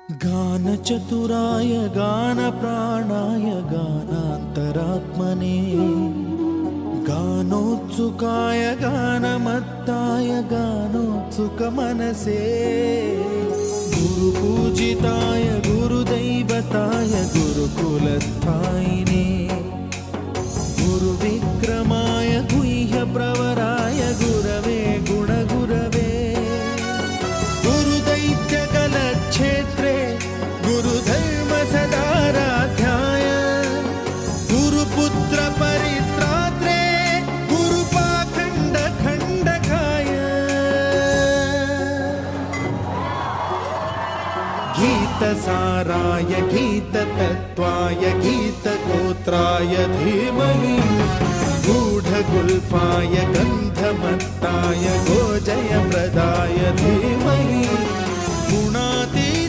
गानचतुराय गानप्राणाय गानान्तरात्मने गानोत्सुकाय गानमत्ताय गानोत्सुकमनसे गुरुपूजिताय गुरुदैवताय गुरुकुलस्थायिने गुरुविक्रमाय गुह्यप्रवराय गुरवे गुणगुरवे गुरुदैत्यकलक्षेत्रे गुरुधर्मसदाराध्याय गुरुपुत्रपरित्रात्रे गुरुपाखण्डखण्डकाय गीतसाराय गीततत्त्वाय गीतगोत्राय धीमहि गूढगुल्फाय गन्धमत्ताय गोजयप्रदाय धीमहि गुणातीताय